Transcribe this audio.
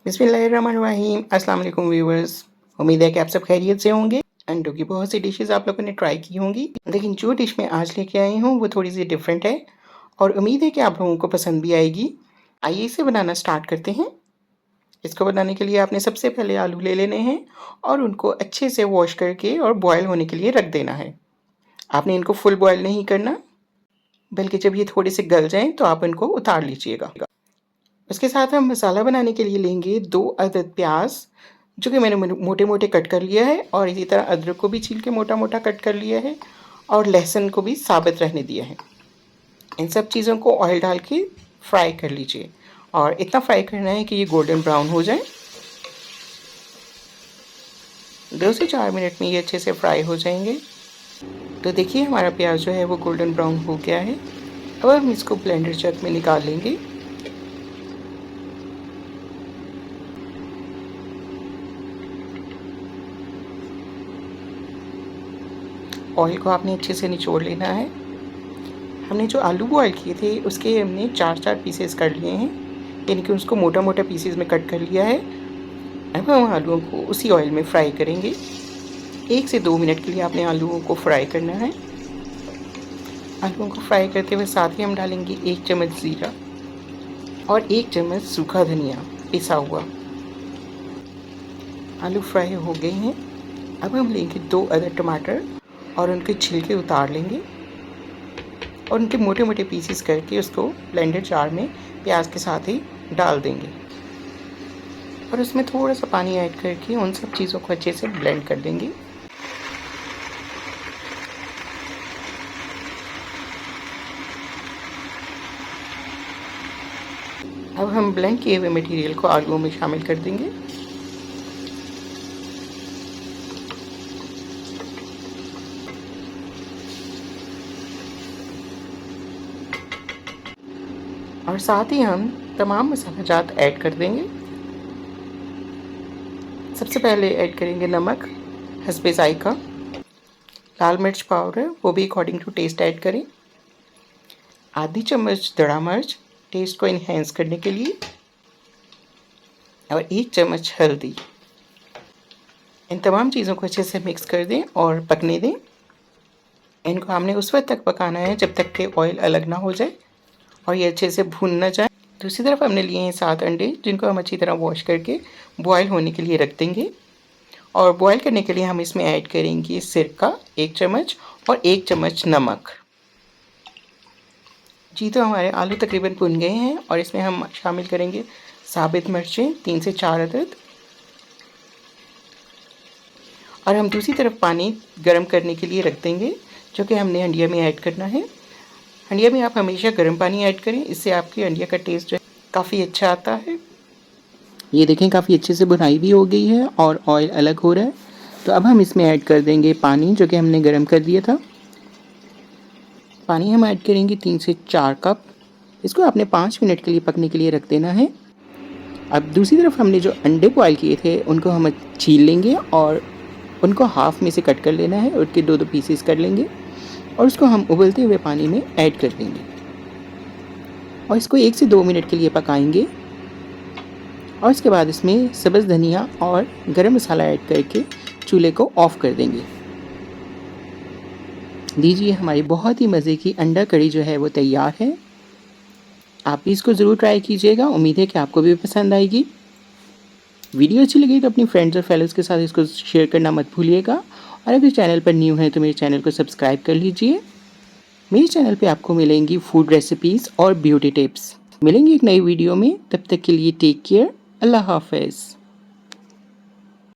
बिस्मिल्लाहिर्रहमानिर्रहीम। अस्सलाम वालेकुम व्यूअर्स। उम्मीद है कि आप सब खैरियत से होंगे। अंडों की बहुत सी डिशेस आप लोगों ने ट्राई की होंगी, लेकिन जो डिश मैं आज लेके आई हूँ वो थोड़ी सी डिफरेंट है और उम्मीद है कि आप लोगों को पसंद भी आएगी। आइए इसे बनाना स्टार्ट करते हैं। इसको बनाने के लिए आपने सबसे पहले आलू ले लेने हैं और उनको अच्छे से वॉश करके और बॉयल होने के लिए रख देना है। आपने इनको फुल बॉयल नहीं करना, बल्कि जब ये थोड़े से गल जाएं तो आप इनको उतार लीजिएगा। उसके साथ हम मसाला बनाने के लिए लेंगे 2 अदद प्याज, जो कि मैंने मोटे मोटे कट कर लिया है, और इसी तरह अदरक को भी छील के मोटा मोटा कट कर लिया है और लहसुन को भी साबित रहने दिया है। इन सब चीज़ों को ऑयल डाल के फ्राई कर लीजिए और इतना फ्राई करना है कि ये गोल्डन ब्राउन हो जाए। 2 से 4 मिनट में ये अच्छे से फ्राई हो जाएंगे। तो देखिए हमारा प्याज जो है वो गोल्डन ब्राउन हो गया है। अब हम इसको ब्लेंडर जग में निकाल लेंगे। ऑयल को आपने अच्छे से निचोड़ लेना है। हमने जो आलू बॉयल किए थे उसके हमने 4-4 पीसेस कर लिए हैं, यानी कि उसको मोटा मोटा पीसेस में कट कर लिया है। अब हम आलूओं को उसी ऑयल में फ्राई करेंगे। 1 से 2 मिनट के लिए आपने आलूओं को फ्राई करना है। आलूओं को फ्राई करते हुए साथ ही हम डालेंगे 1 चम्मच ज़ीरा और 1 चम्मच सूखा धनिया पिसा हुआ। आलू फ्राई हो गए हैं। अब हम लेंगे 2 अदद टमाटर और उनके छिलके उतार लेंगे और उनके मोटे मोटे पीसेस करके उसको ब्लेंडर जार में प्याज के साथ ही डाल देंगे और उसमें थोड़ा सा पानी ऐड करके उन सब चीज़ों को अच्छे से ब्लेंड कर देंगे। अब हम ब्लेंड किए हुए मटेरियल को आलूओं में शामिल कर देंगे। और साथ ही हम तमाम मसाला जात ऐड कर देंगे। सबसे पहले ऐड करेंगे नमक हस्बे ज़ायका, लाल मिर्च पाउडर वो भी अकॉर्डिंग टू टेस्ट ऐड करें, आधी चम्मच दड़ा मिर्च टेस्ट को इन्हेंस करने के लिए, और 1 चम्मच हल्दी। इन तमाम चीज़ों को अच्छे से मिक्स कर दें और पकने दें। इनको हमने उस वक्त तक पकाना है जब तक कि ऑयल अलग ना हो जाए और ये अच्छे से भून ना जाए। दूसरी तरफ हमने लिए हैं 7 अंडे, जिनको हम अच्छी तरह वॉश करके बॉयल होने के लिए रख देंगे। और बॉयल करने के लिए हम इसमें ऐड करेंगे सिरका 1 चम्मच और 1 चम्मच नमक। जी तो हमारे आलू तकरीबन भुन गए हैं और इसमें हम शामिल करेंगे साबित मिर्चें 3 से 4 अदद, और हम दूसरी तरफ पानी गर्म करने के लिए रख देंगे, जो कि हमने हंडिया में ऐड करना है। हंडिया में आप हमेशा गर्म पानी ऐड करें, इससे आपकी हंडिया का टेस्ट जो है काफ़ी अच्छा आता है। ये देखें काफ़ी अच्छे से भुनाई भी हो गई है और ऑयल अलग हो रहा है। तो अब हम इसमें ऐड कर देंगे पानी, जो कि हमने गर्म कर दिया था। पानी हम ऐड करेंगे 3 से 4 कप। इसको आपने 5 मिनट के लिए पकने के लिए रख देना है। अब दूसरी तरफ हमने जो अंडे बॉयल किए थे उनको हम छील लेंगे और उनको हाफ में से कट कर लेना है, उसके 2-2 पीसेस कर लेंगे और उसको हम उबलते हुए पानी में ऐड कर देंगे और इसको 1 से 2 मिनट के लिए पकाएंगे। और इसके बाद इसमें सब्ज़ धनिया और गरम मसाला ऐड करके चूल्हे को ऑफ़ कर देंगे। लीजिए हमारी बहुत ही मज़े की अंडा कड़ी जो है वो तैयार है। आप भी इसको ज़रूर ट्राई कीजिएगा। उम्मीद है कि आपको भी पसंद आएगी। वीडियो अच्छी लगी तो अपनी फ्रेंड्स और फैमिलीज़ के साथ इसको शेयर करना मत भूलिएगा, और अगर चैनल पर न्यू है तो मेरे चैनल को सब्सक्राइब कर लीजिए। मेरे चैनल पे आपको मिलेंगी फूड रेसिपीज़ और ब्यूटी टिप्स। मिलेंगे एक नई वीडियो में, तब तक के लिए टेक केयर। अल्लाह हाफ़िज़।